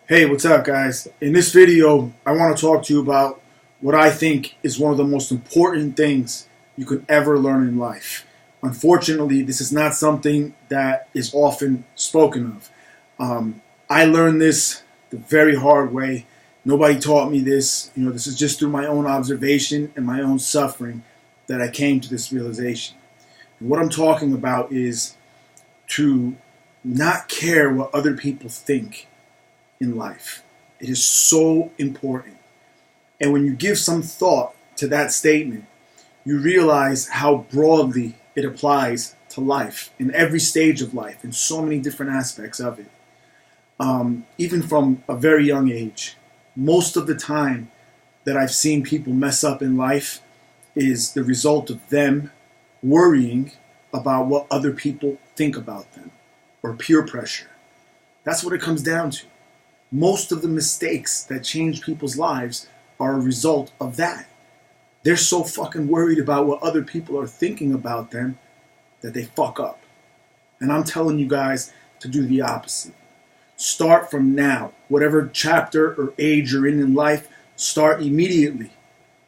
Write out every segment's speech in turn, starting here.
Hey, what's up, guys? In this video, I want to talk to you about what I think is one of the most important things you could ever learn in life. Unfortunately, this is not something that is often spoken of. I learned this the very hard way. Nobody taught me this. This is just through my own observation and my own suffering that I came to this realization. And what I'm talking about is to not care what other people think in life. It is so important. And when you give some thought to that statement, you realize how broadly it applies to life, in every stage of life, in so many different aspects of it. Even from a very young age, most of the time that I've seen people mess up in life is the result of them worrying about what other people think about them, or peer pressure. That's what it comes down to. Most of the mistakes that change people's lives are a result of that. They're so fucking worried about what other people are thinking about them that they fuck up. And I'm telling you guys to do the opposite. Start from now. Whatever chapter or age you're in life, start immediately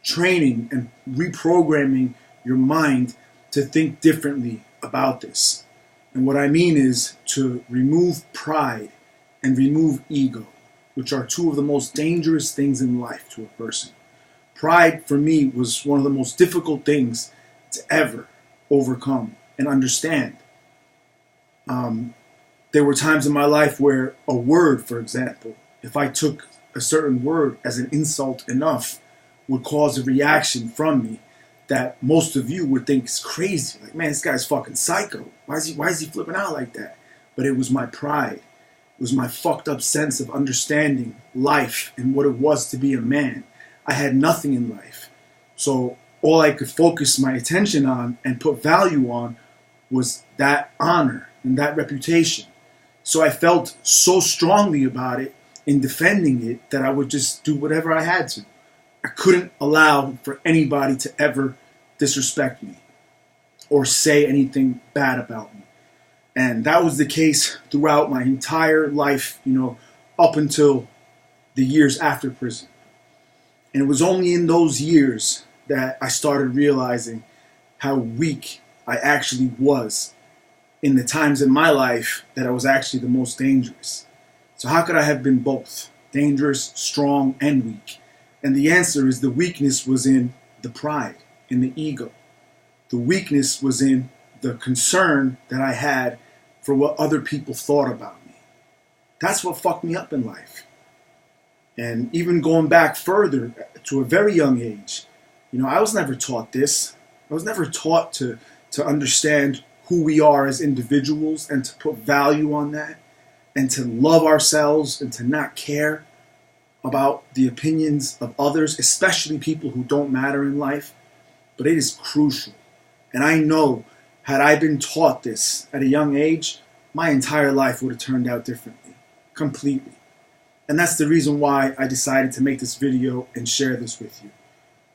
training and reprogramming your mind to think differently about this. And what I mean is to remove pride and remove ego, which are two of the most dangerous things in life to a person. Pride, for me, was one of the most difficult things to ever overcome and understand. There were times in my life where a word, for example, if I took a certain word as an insult enough, would cause a reaction from me that most of you would think is crazy. Like, man, this guy's fucking psycho. Why is he flipping out like that? But it was my pride. It was my fucked up sense of understanding life and what it was to be a man. I had nothing in life. So all I could focus my attention on and put value on was that honor and that reputation. So I felt so strongly about it in defending it that I would just do whatever I had to. I couldn't allow for anybody to ever disrespect me or say anything bad about me. And that was the case throughout my entire life, up until the years after prison. And it was only in those years that I started realizing how weak I actually was in the times in my life that I was actually the most dangerous. So how could I have been both? Dangerous, strong, and weak? And the answer is the weakness was in the pride, in the ego. The weakness was in the concern that I had for what other people thought about me. That's what fucked me up in life. And even going back further to a very young age, I was never taught this. I was never taught to understand who we are as individuals and to put value on that and to love ourselves and to not care about the opinions of others, especially people who don't matter in life. But it is crucial. And I know, had I been taught this at a young age, my entire life would have turned out differently, completely. And that's the reason why I decided to make this video and share this with you.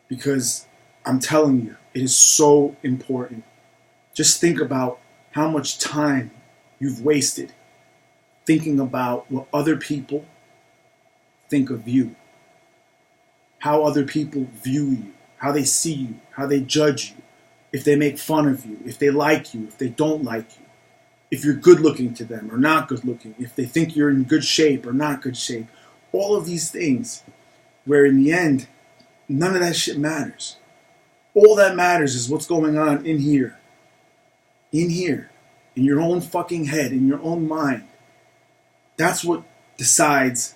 Because I'm telling you, it is so important. Just think about how much time you've wasted thinking about what other people think of you, how other people view you, how they see you, how they judge you, if they make fun of you, if they like you, if they don't like you, if you're good looking to them or not good looking, if they think you're in good shape or not good shape. All of these things where in the end, none of that shit matters. All that matters is what's going on in here, in your own fucking head, in your own mind. That's what decides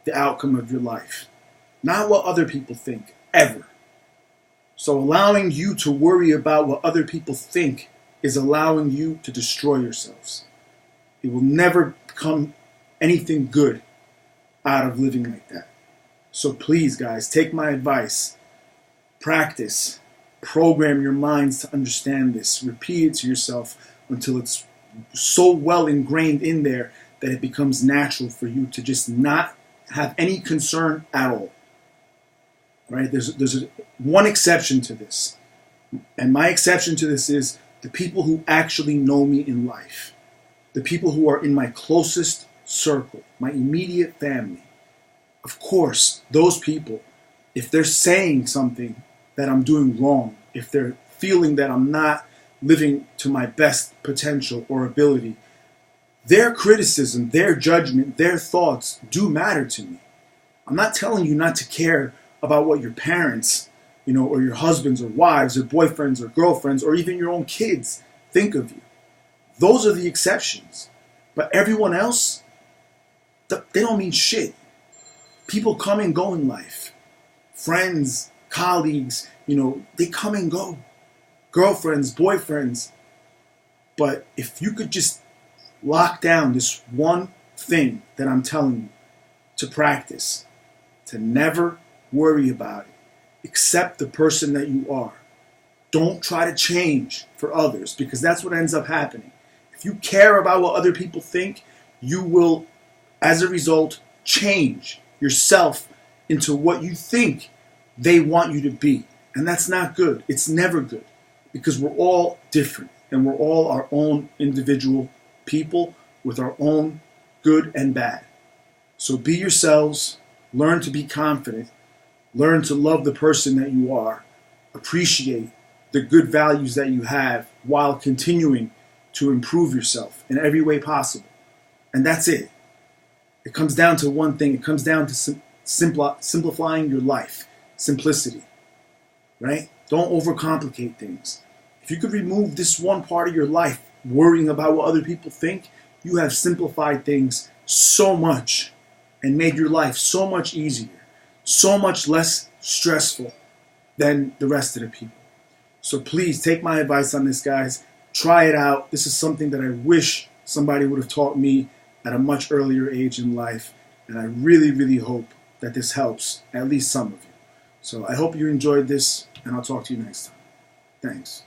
the outcome of your life, not what other people think, ever. So allowing you to worry about what other people think is allowing you to destroy yourselves. It will never become anything good out of living like that. So please, guys, take my advice. Practice. Program your minds to understand this. Repeat it to yourself until it's so well ingrained in there that it becomes natural for you to just not have any concern at all. Right? There's one exception to this. And my exception to this is the people who actually know me in life. The people who are in my closest circle, my immediate family. Of course, those people, if they're saying something that I'm doing wrong, if they're feeling that I'm not living to my best potential or ability, their criticism, their judgment, their thoughts do matter to me. I'm not telling you not to care about what your parents, or your husbands or wives or boyfriends or girlfriends or even your own kids think of you. Those are the exceptions. But everyone else, they don't mean shit. People come and go in life. Friends, colleagues, they come and go. Girlfriends, boyfriends. But if you could just lock down this one thing that I'm telling you to practice, to never worry about it. Accept the person that you are. Don't try to change for others, because that's what ends up happening. If you care about what other people think, you will, as a result, change yourself into what you think they want you to be. And that's not good. It's never good, because we're all different and we're all our own individual people with our own good and bad. So be yourselves, learn to be confident, learn to love the person that you are, appreciate the good values that you have while continuing to improve yourself in every way possible. And that's it. It comes down to one thing. It comes down to simplifying your life. Simplicity. Right? Don't overcomplicate things. If you could remove this one part of your life, worrying about what other people think, you have simplified things so much and made your life so much easier, so much less stressful than the rest of the people. So please take my advice on this, guys. Try it out. This is something that I wish somebody would have taught me at a much earlier age in life. And I really, really hope that this helps at least some of you. So I hope you enjoyed this, and I'll talk to you next time. Thanks.